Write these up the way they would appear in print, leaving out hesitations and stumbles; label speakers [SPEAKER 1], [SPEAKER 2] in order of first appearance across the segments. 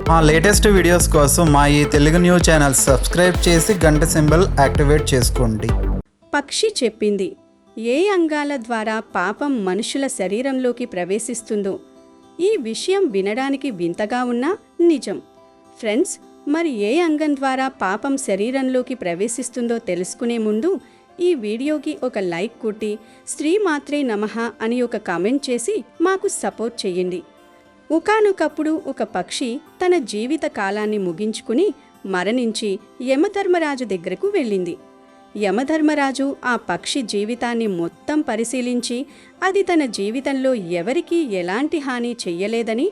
[SPEAKER 1] మా latest videos కోసం మా ఈ తెలుగు న్యూస్ ఛానల్ సబ్స్క్రైబ్ చేసి గంట సింబల్ యాక్టివేట్ చేసుకోండి.
[SPEAKER 2] పక్షి చెప్పింది, ఏ అంగాల ద్వారా పాపం మనుషుల శరీరంలోకి ప్రవేశిస్తుందో. ఈ విషయం వినడానికి వింతగా ఉన్నా నిజం. ఫ్రెండ్స్, మరి ఏ అంగం ద్వారా పాపం శరీరంలోకి ప్రవేశిస్తుందో తెలుసుకునే ముందు ఈ వీడియోకి ఒక లైక్ కొట్టి శ్రీమాత్రే నమః అని ఒక కామెంట్ చేసి మాకు సపోర్ట్ చేయండి. ఒకానొకప్పుడు ఒక పక్షి తన జీవిత కాలాన్ని ముగించుకుని మరణించి యమధర్మరాజు దగ్గరకు వెళ్ళింది. యమధర్మరాజు ఆ పక్షి జీవితాన్ని మొత్తం పరిశీలించి అది తన జీవితంలో ఎవరికీ ఎలాంటి హాని చెయ్యలేదని,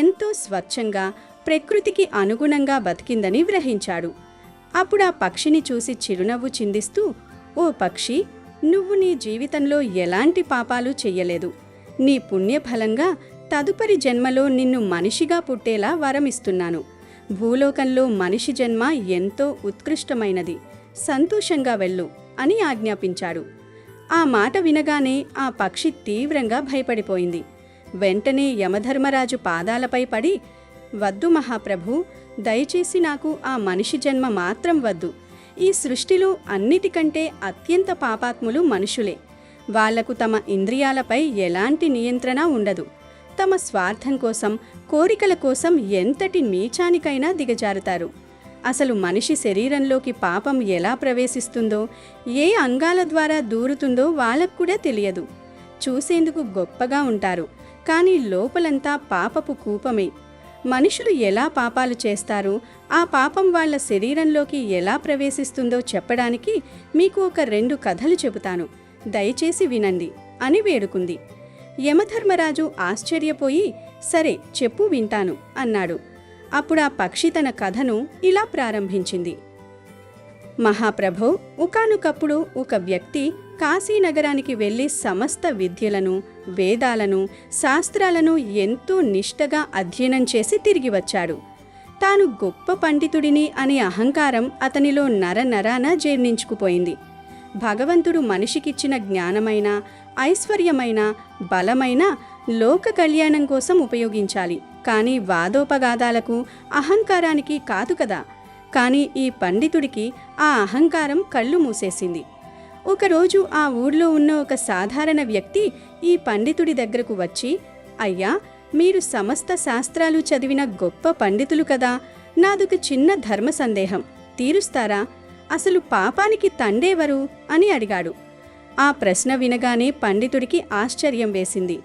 [SPEAKER 2] ఎంతో స్వచ్ఛంగా ప్రకృతికి అనుగుణంగా బతికిందని గ్రహించాడు. అప్పుడు ఆ పక్షిని చూసి చిరునవ్వు చిందిస్తూ, ఓ పక్షి, నువ్వు నీ జీవితంలో ఎలాంటి పాపాలు చెయ్యలేదు. నీ పుణ్యఫలంగా తదుపరి జన్మలో నిన్ను మనిషిగా పుట్టేలా వరమిస్తున్నాను. భూలోకంలో మనిషి జన్మ ఎంతో ఉత్కృష్టమైనది. సంతోషంగా వెళ్ళు అని ఆజ్ఞాపించాడు. ఆ మాట వినగానే ఆ పక్షి తీవ్రంగా భయపడిపోయింది. వెంటనే యమధర్మరాజు పాదాలపై పడి, వద్దు మహాప్రభు, దయచేసి నాకు ఆ మనిషి జన్మ మాత్రం వద్దు. ఈ సృష్టిలో అన్నిటికంటే అత్యంత పాపాత్ములు మనుషులే. వాళ్లకు తమ ఇంద్రియాలపై ఎలాంటి నియంత్రణ ఉండదు. తమ స్వార్థం కోసం, కోరికల కోసం ఎంతటి నీచానికైనా దిగజారుతారు. అసలు మనిషి శరీరంలోకి పాపం ఎలా ప్రవేశిస్తుందో, ఏ అంగాల ద్వారా దూరుతుందో వాళ్ళకు కూడా తెలియదు. చూసేందుకు గొప్పగా ఉంటారు, కానీ లోపలంతా పాపపు కూపమే. మనుషులు ఎలా పాపాలు చేస్తారో, ఆ పాపం వాళ్ళ శరీరంలోకి ఎలా ప్రవేశిస్తుందో చెప్పడానికి మీకు ఒక 2 కథలు చెబుతాను, దయచేసి వినండి అని వేడుకుంది. యమధర్మరాజు ఆశ్చర్యపోయి, సరే చెప్పు, వింటాను అన్నాడు. అప్పుడు ఆ పక్షి తన కథను ఇలా ప్రారంభించింది. మహాప్రభో, ఒకానొకప్పుడు ఒక వ్యక్తి కాశీనగరానికి వెళ్ళి సమస్త విద్యలను, వేదాలను, శాస్త్రాలను ఎంతో నిష్టగా అధ్యయనం చేసి తిరిగి వచ్చాడు. తాను గొప్ప పండితుడిని అనే అహంకారం అతనిలో నరనరాన జీర్ణించుకుపోయింది. భగవంతుడు మనిషికిచ్చిన జ్ఞానమైన, ఐశ్వర్యమైన, బలమైన లోక కళ్యాణం కోసం ఉపయోగించాలి, కానీ వాదోపగాదాలకు, అహంకారానికి కాదు కదా. కానీ ఈ పండితుడికి ఆ అహంకారం కళ్ళు మూసేసింది. ఒకరోజు ఆ ఊర్లో ఉన్న ఒక సాధారణ వ్యక్తి ఈ పండితుడి దగ్గరకు వచ్చి, అయ్యా, మీరు సమస్త శాస్త్రాలు చదివిన గొప్ప పండితులు కదా, నాదొక చిన్న ధర్మ సందేహం తీరుస్తారా? అసలు పాపానికి తండేవరు అని అడిగాడు. ఆ ప్రశ్న వినగానే పండితుడికి ఆశ్చర్యం వేసింది.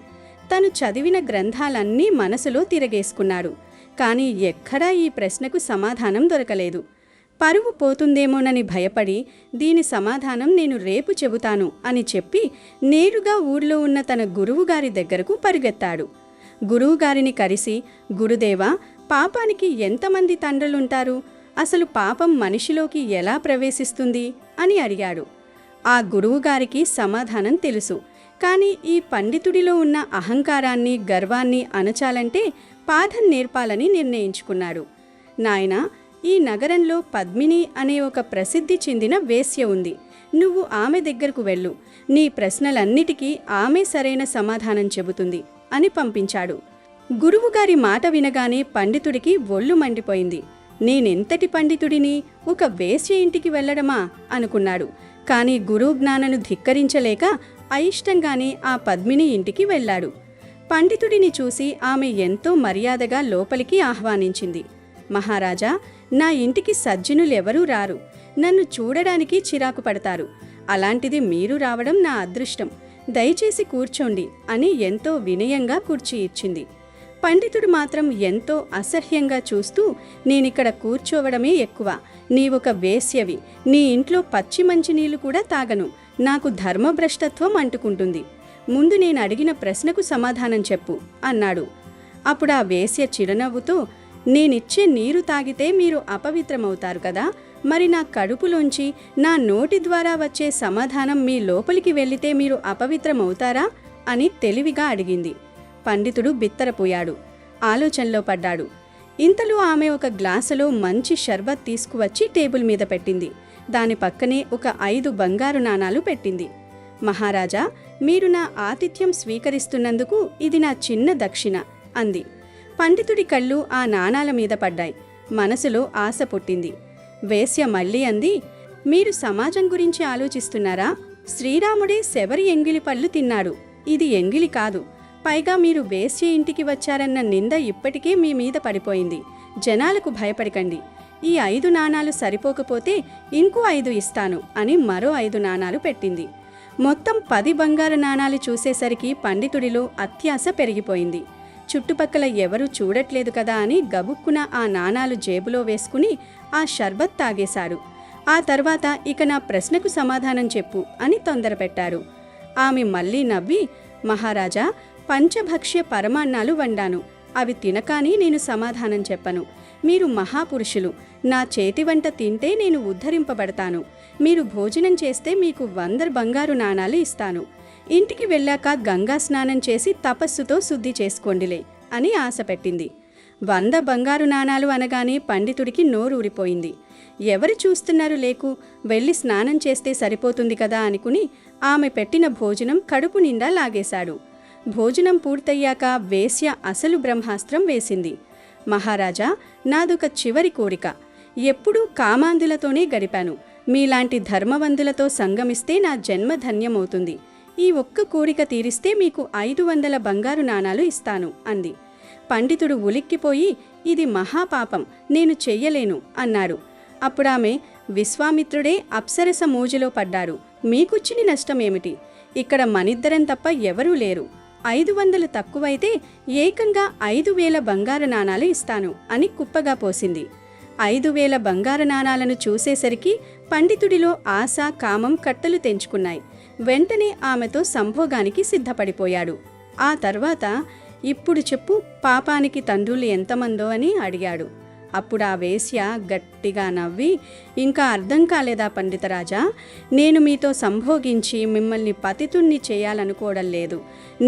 [SPEAKER 2] తను చదివిన గ్రంథాలన్నీ మనసులో తిరగేసుకున్నాడు, కానీ ఎక్కడా ఈ ప్రశ్నకు సమాధానం దొరకలేదు. పరువు పోతుందేమోనని భయపడి, దీని సమాధానం నేను రేపు చెబుతాను అని చెప్పి నేరుగా ఊర్లో ఉన్న తన గురువుగారి దగ్గరకు పరిగెత్తాడు. గురువుగారిని కలిసి, గురుదేవా, పాపానికి ఎంతమంది తండ్రులుంటారు? అసలు పాపం మనిషిలోకి ఎలా ప్రవేశిస్తుంది అని అడిగాడు. ఆ గురువుగారికి సమాధానం తెలుసు, కానీ ఈ పండితుడిలో ఉన్న అహంకారాన్ని, గర్వాన్ని అణచాలంటే పాఠం నేర్పాలని నిర్ణయించుకున్నాడు. నాయనా, ఈ నగరంలో పద్మిని అనే ఒక ప్రసిద్ధి చెందిన వేశ్య ఉంది. నువ్వు ఆమె దగ్గరకు వెళ్ళు. నీ ప్రశ్నలన్నిటికీ ఆమె సరైన సమాధానం చెబుతుంది అని పంపించాడు. గురువుగారి మాట వినగానే పండితుడికి ఒళ్ళు మండిపోయింది. నేనెంతటి పండితుడిని, ఒక వేశ్య ఇంటికి వెళ్లడమా అనుకున్నాడు. కానీ గురువు జ్ఞానను ధిక్కరించలేక అయిష్టంగానే ఆ పద్మిని ఇంటికి వెళ్ళాడు. పండితుడిని చూసి ఆమె ఎంతో మర్యాదగా లోపలికి ఆహ్వానించింది. మహారాజా, నా ఇంటికి సజ్జనులెవరూ రారు. నన్ను చూడడానికి చిరాకు పడతారు. అలాంటిది మీరు రావడం నా అదృష్టం. దయచేసి కూర్చోండి అని ఎంతో వినయంగా కుర్చీ ఇచ్చింది. పండితుడు మాత్రం ఎంతో అసహ్యంగా చూస్తూ, నేనిక్కడ కూర్చోవడమే ఎక్కువ. నీవొక వేశ్యవి. నీ ఇంట్లో పచ్చి మంచినీళ్లు కూడా తాగను. నాకు ధర్మభ్రష్టత్వం అంటుకుంటుంది. ముందు నేను అడిగిన ప్రశ్నకు సమాధానం చెప్పు అన్నాడు. అప్పుడు ఆ వేశ్య చిరునవ్వుతో, నేనిచ్చే నీరు తాగితే మీరు అపవిత్రమవుతారు కదా, మరి నా కడుపులోంచి, నా నోటి ద్వారా వచ్చే సమాధానం మీ లోపలికి వెళ్లితే మీరు అపవిత్రమవుతారా అని తెలివిగా అడిగింది. పండితుడు బిత్తరపోయాడు, ఆలోచనలో పడ్డాడు. ఇంతలో ఆమె ఒక గ్లాసులో మంచి షర్బత్ తీసుకువచ్చి టేబుల్ మీద పెట్టింది. దాని పక్కనే ఒక 5 బంగారు నాణాలు పెట్టింది. మహారాజా, మీరు నా ఆతిథ్యం స్వీకరిస్తున్నందుకు ఇది నా చిన్న దక్షిణ అంది. పండితుడి కళ్ళు ఆ నాణాల మీద పడ్డాయి. మనసులో ఆశ పుట్టింది. వేశ్య మళ్ళీ అంది, మీరు సమాజం గురించి ఆలోచిస్తున్నారా? శ్రీరాముడే శబరి ఎంగిలి పళ్ళు తిన్నాడు. ఇది ఎంగిలి కాదు. పైగా మీరు వేశ్య ఇంటికి వచ్చారన్న నింద ఇప్పటికే మీ మీద పడిపోయింది. జనాలకు భయపడకండి. ఈ 5 నాణాలు సరిపోకపోతే ఇంకో 5 ఇస్తాను అని మరో 5 నాణాలు పెట్టింది. మొత్తం 10 బంగారు నాణాలు చూసేసరికి పండితుడిలో అత్యాశ పెరిగిపోయింది. చుట్టుపక్కల ఎవరూ చూడట్లేదు కదా అని గబుక్కున ఆ నాణాలు జేబులో వేసుకుని ఆ షర్బత్ తాగేశాడు. ఆ తర్వాత ఇక నా ప్రశ్నకు సమాధానం చెప్పు అని తొందరపెట్టారు. ఆమె మళ్ళీ నవ్వి, మహారాజా, పంచభక్ష్య పరమాన్నాలు వండాను. అవి తినకాని నేను సమాధానం చెప్పను. మీరు మహాపురుషులు. నా చేతి వంట తింటే నేను ఉద్ధరింపబడతాను. మీరు భోజనం చేస్తే మీకు 100 బంగారు నాణాలు ఇస్తాను. ఇంటికి వెళ్ళాక గంగా స్నానం చేసి తపస్సుతో శుద్ధి చేసుకోండిలే అని ఆశ పెట్టింది. 100 బంగారు నాణాలు అనగానే పండితుడికి నోరూరిపోయింది. ఎవరు చూస్తున్నారు లేకు, వెళ్ళి స్నానం చేస్తే సరిపోతుంది కదా అనుకుని ఆమె పెట్టిన భోజనం కడుపు నిండా లాగేశాడు. భోజనం పూర్తయ్యాక వేశ్య అసలు బ్రహ్మాస్త్రం వేసింది. మహారాజా, నాదొక చివరి కోరిక. ఎప్పుడూ కామాంధులతోనే గడిపాను. మీలాంటి ధర్మవంతులతో సంగమిస్తే నా జన్మ ధన్యమవుతుంది. ఈ ఒక్క కోరిక తీరిస్తే మీకు 500 బంగారు నాణాలు ఇస్తాను అంది. పండితుడు ఉలిక్కిపోయి, ఇది మహాపాపం, నేను చెయ్యలేను అన్నాడు. అప్పుడామె, విశ్వామిత్రుడే అప్సరస మోజులో పడ్డారు. మీకొచ్చిన నష్టమేమిటి? ఇక్కడ మనిద్దరం తప్ప ఎవరూ లేరు. 500 తక్కువైతే ఏకంగా 5000 బంగారు నాణాలు ఇస్తాను అని కుప్పగా పోసింది. 5000 బంగారు నాణాలను చూసేసరికి పండితుడిలో ఆశ, కామం కట్టలు తెంచుకున్నాయి. వెంటనే ఆమెతో సంభోగానికి సిద్ధపడిపోయాడు. ఆ తర్వాత, ఇప్పుడు చెప్పు, పాపానికి తండ్రులు ఎంతమందో అని అడిగాడు. అప్పుడు ఆ వేశ్య గట్టిగా నవ్వి, ఇంకా అర్థం కాలేదా పండితరాజా? నేను మీతో సంభోగించి మిమ్మల్ని పతితుణ్ణి చేయాలనుకోవడం లేదు.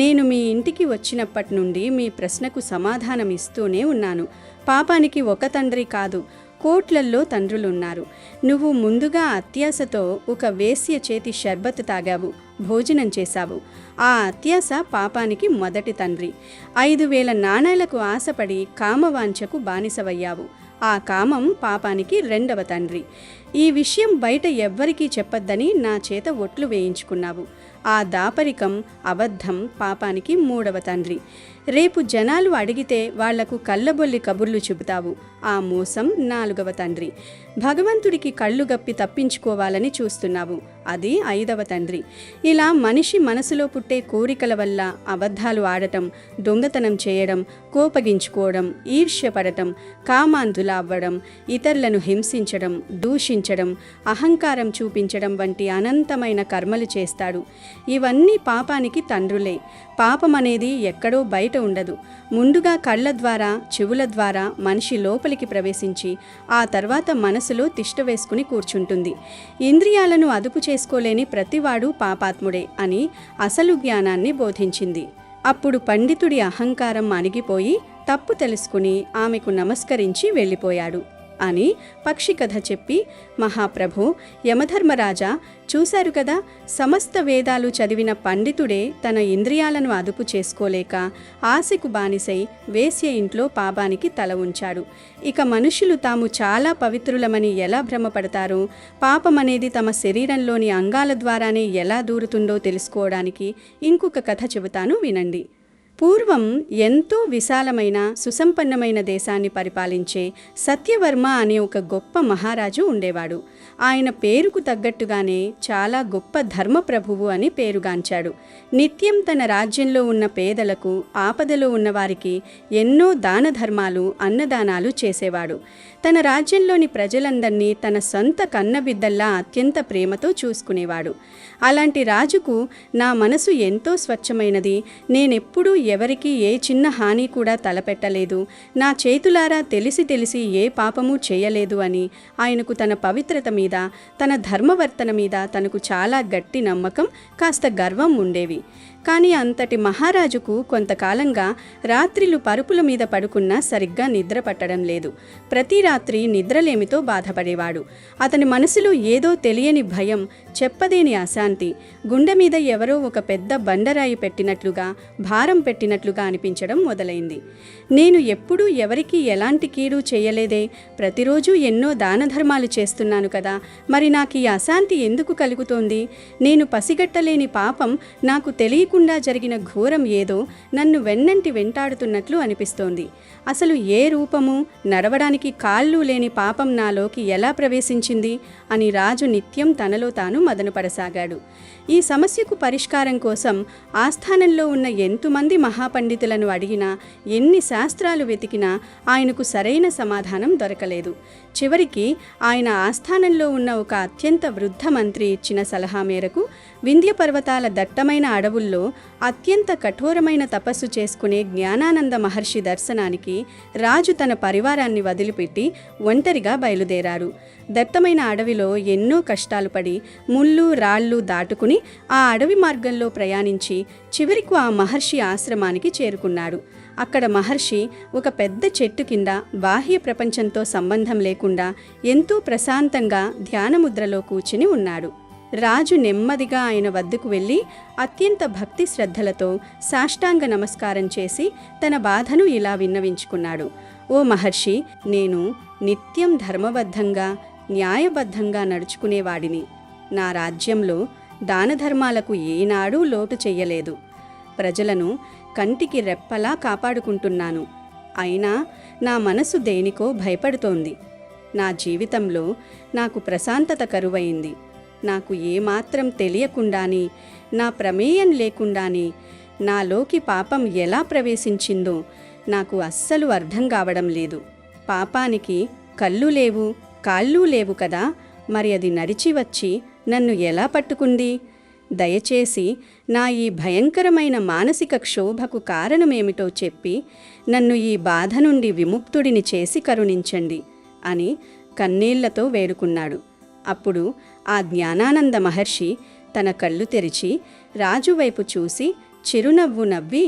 [SPEAKER 2] నేను మీ ఇంటికి వచ్చినప్పటి నుండి మీ ప్రశ్నకు సమాధానం ఇస్తూనే ఉన్నాను. పాపానికి ఒక తండ్రి కాదు, కోట్లల్లో తండ్రులున్నారు. నువ్వు ముందుగా అత్యాశతో ఒక వేశ్య చేతి షర్బత్ తాగావు, భోజనం చేశావు. ఆ అత్యాశ పాపానికి మొదటి తండ్రి. 5000 నాణాలకు ఆశపడి కామవాంఛకు బానిసవయ్యావు. ఆ కామం పాపానికి రెండవ తండ్రి. ఈ విషయం బయట ఎవ్వరికీ చెప్పొద్దని నా చేత ఒట్లు వేయించుకున్నావు. ఆ దాపరికం, అబద్ధం పాపానికి 3వ తండ్రి. రేపు జనాలు అడిగితే వాళ్లకు కళ్ళబొల్లి కబుర్లు చెబుతావు. ఆ మోసం 4వ తండ్రి. భగవంతుడికి కళ్ళు గప్పి తప్పించుకోవాలని చూస్తున్నావు. అది 5వ తండ్రి. ఇలా మనిషి మనసులో పుట్టే కోరికల వల్ల అబద్ధాలు ఆడటం, దొంగతనం చేయడం, కోపగించుకోవడం, ఈర్ష్యపడటం, కామాంధులా అవ్వడం, ఇతరులను హింసించడం, దూషించడం, అహంకారం చూపించడం వంటి అనంతమైన కర్మలు చేస్తాడు. ఇవన్నీ పాపానికి తండ్రులే. పాపం అనేది ఎక్కడో బయట ఉండదు. ముందుగా కళ్ళ ద్వారా, చెవుల ద్వారా మనిషి లోపలికి ప్రవేశించి ఆ తర్వాత మనసులో తిష్ట వేసుకుని కూర్చుంటుంది. ఇంద్రియాలను అదుపు చేసుకోలేని ప్రతివాడు పాపాత్ముడే అని అసలు జ్ఞానాన్ని బోధించింది. అప్పుడు పండితుడి అహంకారం అణిగిపోయి తప్పు తెలుసుకుని ఆమెకు నమస్కరించి వెళ్ళిపోయాడు అని పక్షి కథ చెప్పి, మహాప్రభు, యమధర్మరాజా, చూశారు కదా, సమస్త వేదాలు చదివిన పండితుడే తన ఇంద్రియాలను అదుపు చేసుకోలేక ఆశకు బానిసై వేశ్య ఇంట్లో పాపానికి తల ఉంచాడు. ఇక మనుషులు తాము చాలా పవిత్రులమని ఎలా భ్రమపడతారో, పాపమనేది తమ శరీరంలోని అంగాల ద్వారానే ఎలా దూరుతుందో తెలుసుకోవడానికి ఇంకొక కథ చెబుతాను, వినండి. పూర్వం ఎంతో విశాలమైన, సుసంపన్నమైన దేశాన్ని పరిపాలించే సత్యవర్మ అనే ఒక గొప్ప మహారాజు ఉండేవాడు. ఆయన పేరుకు తగ్గట్టుగానే చాలా గొప్ప ధర్మప్రభువు అని పేరుగాంచాడు. నిత్యం తన రాజ్యంలో ఉన్న పేదలకు, ఆపదలో ఉన్నవారికి ఎన్నో దాన ధర్మాలు, అన్నదానాలు చేసేవాడు. తన రాజ్యంలోని ప్రజలందరినీ తన సొంత కన్నబిడ్డల్లా అత్యంత ప్రేమతో చూసుకునేవాడు. అలాంటి రాజుకు, నా మనసు ఎంతో స్వచ్ఛమైనది, నేనెప్పుడూ ఎవరికి ఏ చిన్న హాని కూడా తలపెట్టలేదు, నా చేతులారా తెలిసి తెలిసి ఏ పాపము చేయలేదు అని ఆయనకు తన పవిత్రత మీద, తన ధర్మవర్తన మీద తనకు చాలా గట్టి నమ్మకం, కాస్త గర్వం ఉండేవి. కానీ అంతటి మహారాజుకు కొంతకాలంగా రాత్రిలు పరుపుల మీద పడుకున్నా సరిగ్గా నిద్ర పట్టడం లేదు. ప్రతి రాత్రి నిద్రలేమితో బాధపడేవాడు. అతని మనసులో ఏదో తెలియని భయం, చెప్పదేని అశాంతి, గుండె మీద ఎవరో ఒక పెద్ద బండరాయి పెట్టినట్లుగా, భారం పెట్టినట్లుగా అనిపించడం మొదలైంది. నేను ఎప్పుడూ ఎవరికీ ఎలాంటి కీడు చేయలేదే, ప్రతిరోజు ఎన్నో దానధర్మాలు చేస్తున్నాను కదా, మరి నాకు ఈ అశాంతి ఎందుకు కలుగుతోంది? నేను పసిగట్టలేని పాపం, నాకు తెలియకుండా జరిగిన ఘోరం ఏదో నన్ను వెన్నంటి వెంటాడుతున్నట్లు అనిపిస్తోంది. అసలు ఏ రూపము, నడవడానికి కాళ్ళు లేని పాపం నాలోకి ఎలా ప్రవేశించింది అని రాజు నిత్యం తనలో తాను మదనపడసాగాడు. ఈ సమస్యకు పరిష్కారం కోసం ఆస్థానంలో ఉన్న ఎంతమంది మహాపండితులను అడిగినా, ఎన్ని శాస్త్రాలు వెతికినా ఆయనకు సరైన సమాధానం దొరకలేదు. చివరికి ఆయన ఆస్థానంలో ఉన్న ఒక అత్యంత వృద్ధ మంత్రి ఇచ్చిన సలహా మేరకు వింధ్య పర్వతాల దట్టమైన అడవుల్లో అత్యంత కఠోరమైన తపస్సు చేసుకునే జ్ఞానానంద మహర్షి దర్శనానికి రాజు తన పరివారాన్ని వదిలిపెట్టి ఒంటరిగా బయలుదేరారు. దట్టమైన అడవిలో ఎన్నో కష్టాలు పడి ముళ్ళు రాళ్ళు దాటుకుని ఆ అడవి మార్గంలో ప్రయాణించి చివరికి ఆ మహర్షి ఆశ్రమానికి చేరుకున్నాడు. అక్కడ మహర్షి ఒక పెద్ద చెట్టు కింద బాహ్య ప్రపంచంతో సంబంధం లేకుండా ఎంతో ప్రశాంతంగా ధ్యానముద్రలో కూర్చుని ఉన్నాడు. రాజు నెమ్మదిగా ఆయన వద్దకు వెళ్ళి అత్యంత భక్తి శ్రద్ధలతో సాష్టాంగ నమస్కారం చేసి తన బాధను ఇలా విన్నవించుకున్నాడు. ఓ మహర్షి, నేను నిత్యం ధర్మబద్ధంగా, న్యాయబద్ధంగా నడుచుకునేవాడిని. నా రాజ్యంలో దానధర్మాలకు ఏనాడూ లోటు చెయ్యలేదు. ప్రజలను కంటికి రెప్పలా కాపాడుకుంటున్నాను. అయినా నా మనసు దేనికో భయపడుతోంది. నా జీవితంలో నాకు ప్రశాంతత కరువైంది. నాకు ఏమాత్రం తెలియకుండానే, నా ప్రమేయం లేకుండానే నాలోకి పాపం ఎలా ప్రవేశించిందో నాకు అస్సలు అర్థం కావడం లేదు. పాపానికి కళ్ళు లేవు, కాళ్ళు లేవు కదా, మరి అది నడిచి వచ్చి నన్ను ఎలా పట్టుకుంది? దయచేసి నా ఈ భయంకరమైన మానసిక క్షోభకు కారణమేమిటో చెప్పి నన్ను ఈ బాధ నుండి విముక్తుడిని చేసి కరుణించండి అని కన్నీళ్లతో వేడుకున్నాడు. అప్పుడు ఆ జ్ఞానానంద మహర్షి తన కళ్ళు తెరిచి రాజువైపు చూసి చిరునవ్వు నవ్వి,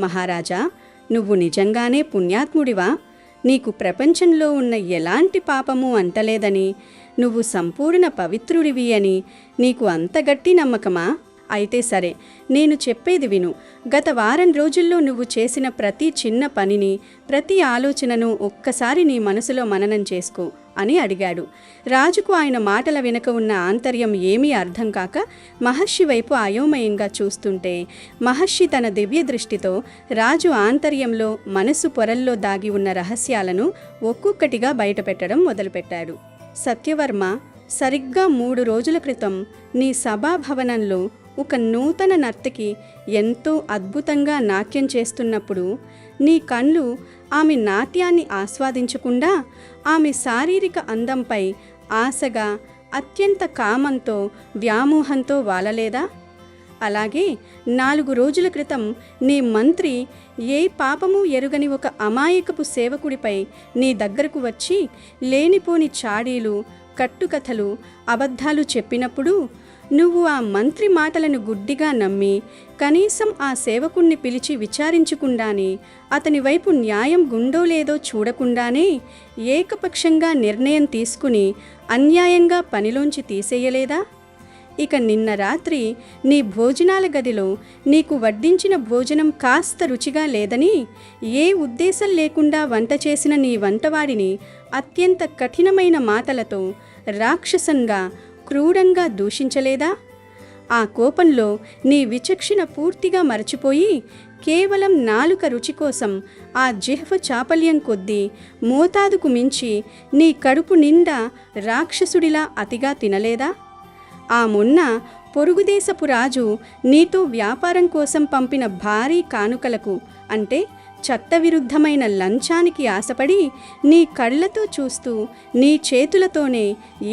[SPEAKER 2] మహారాజా, నువ్వు నిజంగానే పుణ్యాత్ముడివా? నీకు ప్రపంచంలో ఉన్న ఎలాంటి పాపము అంటలేదని, నువ్వు సంపూర్ణ పవిత్రుడివి అని నీకు అంత గట్టి నమ్మకమా? అయితే సరే, నేను చెప్పేది విను. గత వారం రోజుల్లో నువ్వు చేసిన ప్రతి చిన్న పనిని, ప్రతి ఆలోచనను ఒక్కసారి నీ మనసులో మననం చేసుకో అని అడిగాడు. రాజుకు ఆయన మాటల వెనుక ఉన్న ఆంతర్యం ఏమీ అర్థం కాక మహర్షి వైపు అయోమయంగా చూస్తుంటే, మహర్షి తన దివ్య దృష్టితో రాజు ఆంతర్యంలో, మనసు పొరల్లో దాగి ఉన్న రహస్యాలను ఒక్కొక్కటిగా బయటపెట్టడం మొదలుపెట్టాడు. సత్యవర్మ, సరిగ్గా 3 రోజుల క్రితం నీ సభాభవనంలో ఒక నూతన నర్తకి ఎంతో అద్భుతంగా నాట్యం చేస్తున్నప్పుడు నీ కళ్ళు ఆమె నాట్యాన్ని ఆస్వాదించకుండా ఆమె శారీరక అందంపై ఆశగా, అత్యంత కామంతో, వ్యామోహంతో వాలలేదా? అలాగే 4 రోజుల క్రితం నీ మంత్రి ఏ పాపము ఎరుగని ఒక అమాయకపు సేవకుడిపై నీ దగ్గరకు వచ్చి లేనిపోని చాడీలు, కట్టుకథలు, అబద్ధాలు చెప్పినప్పుడు నువ్వు ఆ మంత్రి మాటలను గుడ్డిగా నమ్మి కనీసం ఆ సేవకుణ్ణి పిలిచి విచారించకుండానే, అతని వైపు న్యాయం గుండో లేదో చూడకుండానే ఏకపక్షంగా నిర్ణయం తీసుకుని అన్యాయంగా పనిలోంచి తీసేయలేదా? ఇక నిన్న రాత్రి నీ భోజనాల గదిలో నీకు వడ్డించిన భోజనం కాస్త రుచిగా లేదని ఏ ఉద్దేశం లేకుండా వంట చేసిన నీ వంటవాడిని అత్యంత కఠినమైన మాటలతో రాక్షసంగా, క్రూరంగా దూషించలేదా? ఆ కోపంలో నీ విచక్షణ పూర్తిగా మరచిపోయి కేవలం నాలుక రుచి కోసం ఆ జిహ్వ చాపల్యం కొద్దీ మోతాదుకు మించి నీ కడుపు నిండా రాక్షసుడిలా అతిగా తినలేదా? ఆ మొన్న పొరుగుదేశపు రాజు నీతో వ్యాపారం కోసం పంపిన భారీ కానుకలకు, అంటే చట్టవిరుద్ధమైన లంచానికి ఆశపడి నీ కళ్ళతో చూస్తూ నీ చేతులతోనే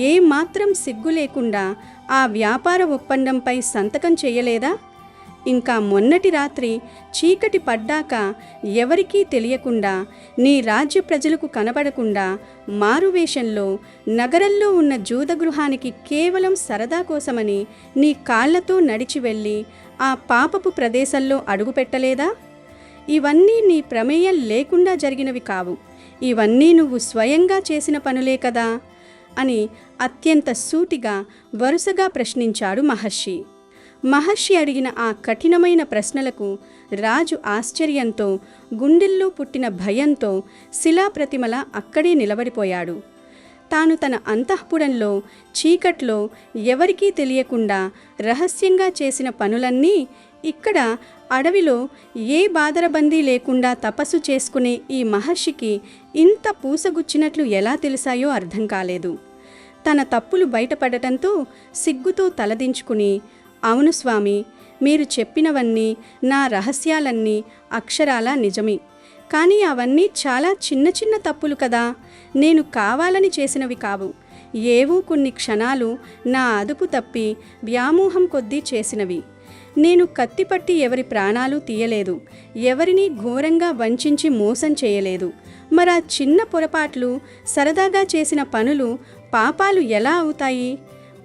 [SPEAKER 2] ఏమాత్రం సిగ్గు లేకుండా ఆ వ్యాపార ఒప్పందంపై సంతకం చేయలేదా? ఇంకా మొన్నటి రాత్రి చీకటి పడ్డాక ఎవరికీ తెలియకుండా నీ రాజ్య ప్రజలకు కనబడకుండా మారువేషంలో నగరంలో ఉన్న జూదగృహానికి కేవలం సరదా కోసమని నీ కాళ్లతో నడిచి వెళ్ళి ఆ పాపపు ప్రదేశంలో అడుగుపెట్టలేదా? ఇవన్నీ నీ ప్రమేయం లేకుండా జరిగినవి కావు. ఇవన్నీ నువ్వు స్వయంగా చేసిన పనులే కదా అని అత్యంత సూటిగా వరుసగా ప్రశ్నించాడు మహర్షి. మహర్షి అడిగిన ఆ కఠినమైన ప్రశ్నలకు రాజు ఆశ్చర్యంతో, గుండెల్లో పుట్టిన భయంతో శిలాప్రతిమలా అక్కడే నిలబడిపోయాడు. తాను తన అంతఃపురంలో చీకట్లో ఎవరికీ తెలియకుండా రహస్యంగా చేసిన పనులన్నీ ఇక్కడ అడవిలో ఏ బాదరబందీ లేకుండా తపస్సు చేసుకునే ఈ మహర్షికి ఇంత పూసగుచ్చినట్లు ఎలా తెలిసాయో అర్థం కాలేదు. తన తప్పులు బయటపడటంతో సిగ్గుతో తలదించుకుని, అవును స్వామి, మీరు చెప్పినవన్నీ, నా రహస్యాలన్నీ అక్షరాలా నిజమే. కానీ అవన్నీ చాలా చిన్న చిన్న తప్పులు కదా, నేను కావాలని చేసినవి కావు. ఏవో కొన్ని క్షణాలు నా అదుపు తప్పి వ్యామోహం కొద్దీ చేసినవి. నేను కత్తిపట్టి ఎవరి ప్రాణాలు తీయలేదు, ఎవరిని ఘోరంగా వంచించి మోసం చేయలేదు. మరా చిన్న పొరపాట్లు, సరదాగా చేసిన పనులు పాపాలు ఎలా అవుతాయి?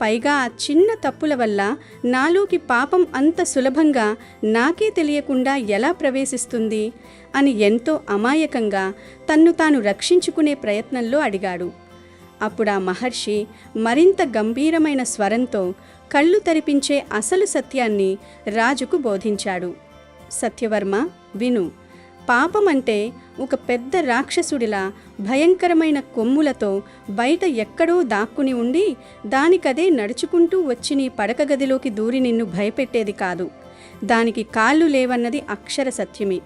[SPEAKER 2] పైగా ఆ చిన్న తప్పుల వల్ల నాలోకి పాపం అంత సులభంగా నాకే తెలియకుండా ఎలా ప్రవేశిస్తుంది అని ఎంతో అమాయకంగా తన్ను తాను రక్షించుకునే ప్రయత్నంలో అడిగాడు. అప్పుడా మహర్షి మరింత గంభీరమైన స్వరంతో కళ్ళు తెరిపించే అసలు సత్యాన్ని రాజుకు బోధించాడు. సత్యవర్మ, విను. పాపం అంటే ఒక పెద్ద రాక్షసుడిలా భయంకరమైన కొమ్ములతో బయట ఎక్కడో దాక్కుని ఉండి దానికదే నడుచుకుంటూ వచ్చి నీ పడక గదిలోకి దూరి నిన్ను భయపెట్టేది కాదు. దానికి కాళ్ళు లేవన్నది అక్షర సత్యమే.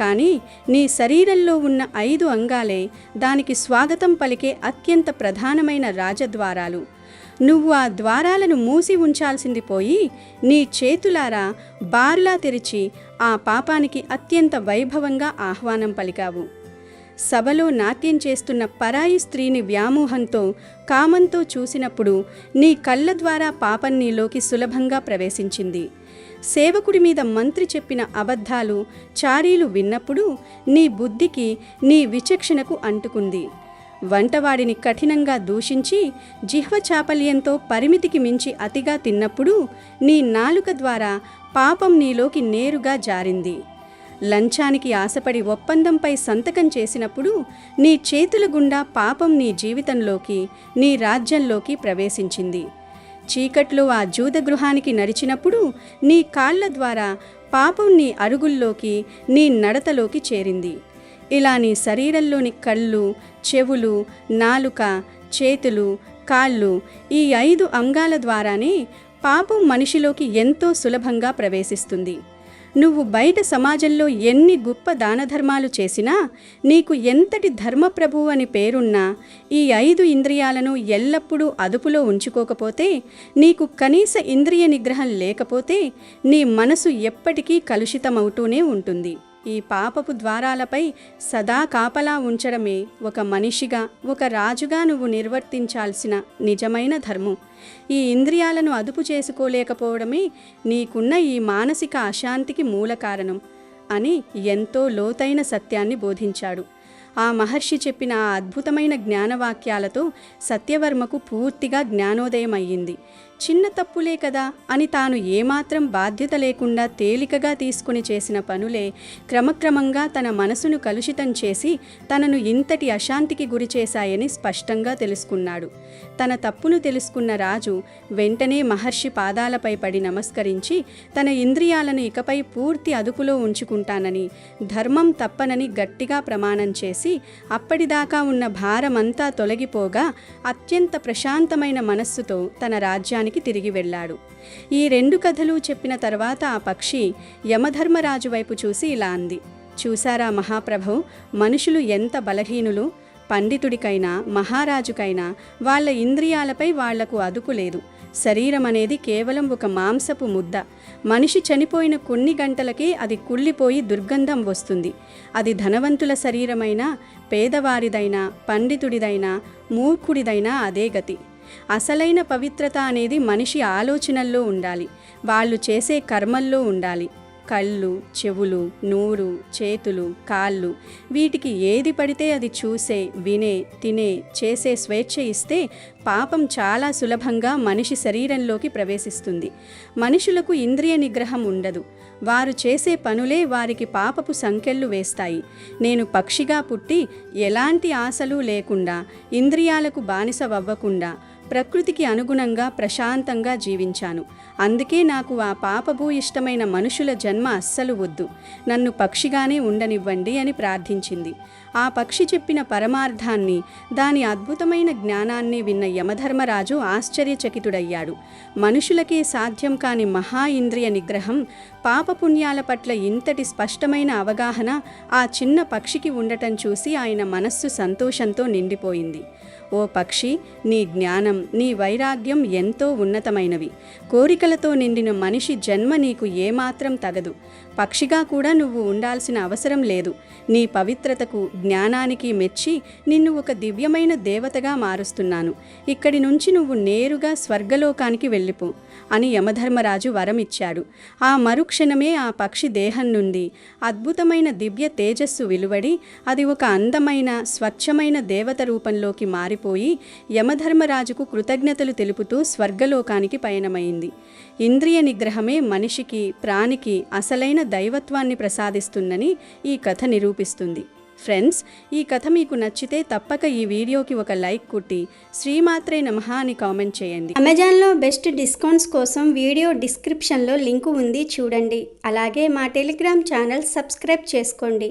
[SPEAKER 2] కానీ నీ శరీరంలో ఉన్న 5 అంగాలే దానికి స్వాగతం పలికే అత్యంత ప్రధానమైన రాజద్వారాలు. నువ్వు ఆ ద్వారాలను మూసి ఉంచాల్సింది పోయి నీ చేతులారా బార్లా తెరిచి ఆ పాపానికి అత్యంత వైభవంగా ఆహ్వానం పలికావు. సభలో నాట్యం చేస్తున్న పరాయి స్త్రీని వ్యామోహంతో, కామంతో చూసినప్పుడు నీ కళ్ళ ద్వారా పాపం నీలోకి సులభంగా ప్రవేశించింది. సేవకుడి మీద మంత్రి చెప్పిన అబద్ధాలు, చారీలు విన్నప్పుడు నీ బుద్ధికి, నీ విచక్షణకు అంటుకుంది. వంటవాడిని కఠినంగా దూషించి జిహ్వ చాపల్యంతో పరిమితికి మించి అతిగా తిన్నప్పుడు నీ నాలుక ద్వారా పాపం నీలోకి నేరుగా జారింది. లంచానికి ఆశపడి ఒప్పందంపై సంతకం చేసినప్పుడు నీ చేతుల గుండా పాపం నీ జీవితంలోకి, నీ రాజ్యంలోకి ప్రవేశించింది. చీకట్లో ఆ జూదగృహానికి నడిచినప్పుడు నీ కాళ్ల ద్వారా పాపం నీ అరుగుల్లోకి, నీ నడతలోకి చేరింది. ఇలా నీ శరీరంలోని కళ్ళు, చెవులు, నాలుక, చేతులు, కాళ్ళు, ఈ 5 అంగాల ద్వారానే పాపం మనిషిలోకి ఎంతో సులభంగా ప్రవేశిస్తుంది. నువ్వు బయట సమాజంలో ఎన్ని గొప్ప దానధర్మాలు చేసినా, నీకు ఎంతటి ధర్మప్రభువు అని పేరున్నా, ఈ 5 ఇంద్రియాలను ఎల్లప్పుడూ అదుపులో ఉంచుకోకపోతే, నీకు కనీస ఇంద్రియ నిగ్రహం లేకపోతే నీ మనసు ఎప్పటికీ కలుషితమవుతూనే ఉంటుంది. ఈ పాపపు ద్వారాలపై సదా కాపలా ఉంచడమే ఒక మనిషిగా, ఒక రాజుగా నువ్వు నిర్వర్తించాల్సిన నిజమైన ధర్మం. ఈ ఇంద్రియాలను అదుపు చేసుకోలేకపోవడమే నీకున్న ఈ మానసిక అశాంతికి మూల కారణం అని ఎంతో లోతైన సత్యాన్ని బోధించాడు. ఆ మహర్షి చెప్పిన ఆ అద్భుతమైన జ్ఞానవాక్యాలతో సత్యవర్మకు పూర్తిగా జ్ఞానోదయం అయ్యింది. చిన్న తప్పులే కదా అని తాను ఏమాత్రం బాధ్యత లేకుండా తేలికగా తీసుకుని చేసిన పనులే క్రమక్రమంగా తన మనసును కలుషితం చేసి తనను ఇంతటి అశాంతికి గురి చేశాయని స్పష్టంగా తెలుసుకున్నాడు. తన తప్పును తెలుసుకున్న రాజు వెంటనే మహర్షి పాదాలపై పడి నమస్కరించి తన ఇంద్రియాలను ఇకపై పూర్తి అదుపులో ఉంచుకుంటానని, ధర్మం తప్పనని గట్టిగా ప్రమాణం చేసి అప్పటిదాకా ఉన్న భారమంతా తొలగిపోగా అత్యంత ప్రశాంతమైన మనస్సుతో తన రాజ్యానికి తిరిగి వెళ్ళాడు. ఈ 2 కథలు చెప్పిన తర్వాత ఆ పక్షి యమధర్మరాజు వైపు చూసి ఇలా అంది. చూసారా మహాప్రభు, మనుషులు ఎంత బలహీనులు. పండితుడికైనా మహారాజుకైనా వాళ్ళ ఇంద్రియాలపై వాళ్లకు అదుపు లేదు. శరీరం అనేది కేవలం ఒక మాంసపు ముద్ద. మనిషి చనిపోయిన కొన్ని గంటలకే అది కుళ్ళిపోయి దుర్గంధం వస్తుంది. అది ధనవంతుల శరీరమైనా, పేదవారిదైనా, పండితుడిదైనా, మూర్ఖుడిదైనా అదే గతి. అసలైన పవిత్రత అనేది మనిషి ఆలోచనల్లో ఉండాలి, వాళ్ళు చేసే కర్మల్లో ఉండాలి. కళ్ళు, చెవులు, నోరు, చేతులు, కాళ్ళు వీటికి ఏది పడితే అది చూసే, వినే, తినే, చేసే స్వేచ్ఛ ఇస్తే పాపం చాలా సులభంగా మనిషి శరీరంలోకి ప్రవేశిస్తుంది. మనుషులకు ఇంద్రియ నిగ్రహం ఉండదు. వారు చేసే పనులే వారికి పాపపు సంకెళ్ళు వేస్తాయి. నేను పక్షిగా పుట్టి ఎలాంటి ఆశలు లేకుండా, ఇంద్రియాలకు బానిసవవ్వకుండా ప్రకృతికి అనుగుణంగా ప్రశాంతంగా జీవించాను. అందుకే నాకు ఆ పాపభూ ఇష్టమైన మనుషుల జన్మ అస్సలు వద్దు, నన్ను పక్షిగానే ఉండనివ్వండి అని ప్రార్థించింది. ఆ పక్షి చెప్పిన పరమార్థాన్ని, దాని అద్భుతమైన జ్ఞానాన్ని విన్న యమధర్మరాజు ఆశ్చర్యచకితుడయ్యాడు. మనుషులకే సాధ్యం కాని మహా ఇంద్రియ నిగ్రహం, పాపపుణ్యాల పట్ల ఇంతటి స్పష్టమైన అవగాహన ఆ చిన్న పక్షికి ఉండటం చూసి ఆయన మనస్సు సంతోషంతో నిండిపోయింది. ఓ పక్షి, నీ జ్ఞానం, నీ వైరాగ్యం ఎంతో ఉన్నతమైనవి. కోరికలతో నిండిన మనిషి జన్మ నీకు ఏమాత్రం తగదు. పక్షిగా కూడా నువ్వు ఉండాల్సిన అవసరం లేదు. నీ పవిత్రతకు, జ్ఞానానికి మెచ్చి నిన్ను ఒక దివ్యమైన దేవతగా మారుస్తున్నాను. ఇక్కడి నుంచి నువ్వు నేరుగా స్వర్గలోకానికి వెళ్ళిపో అని యమధర్మరాజు వరమిచ్చాడు. ఆ మరుక్షణమే ఆ పక్షి దేహం నుండి అద్భుతమైన దివ్య తేజస్సు వెలువడి అది ఒక అందమైన, స్వచ్ఛమైన దేవత రూపంలోకి మారిపోయి యమధర్మరాజుకు కృతజ్ఞతలు తెలుపుతూ స్వర్గలోకానికి పయనమైంది. ఇంద్రియ నిగ్రహమే మనిషికి, ప్రాణికి అసలైన దైవత్వాన్ని ప్రసాదిస్తుందని ఈ కథ నిరూపిస్తుంది. ఫ్రెండ్స్, ఈ కథ మీకు నచ్చితే తప్పక ఈ వీడియోకి ఒక లైక్ కొట్టి శ్రీమాత్రే నమః అని కామెంట్ చేయండి.
[SPEAKER 3] అమెజాన్లో బెస్ట్ డిస్కౌంట్స్ కోసం వీడియో డిస్క్రిప్షన్లో లింకు ఉంది, చూడండి. అలాగే మా టెలిగ్రామ్ ఛానల్ సబ్స్క్రైబ్ చేసుకోండి.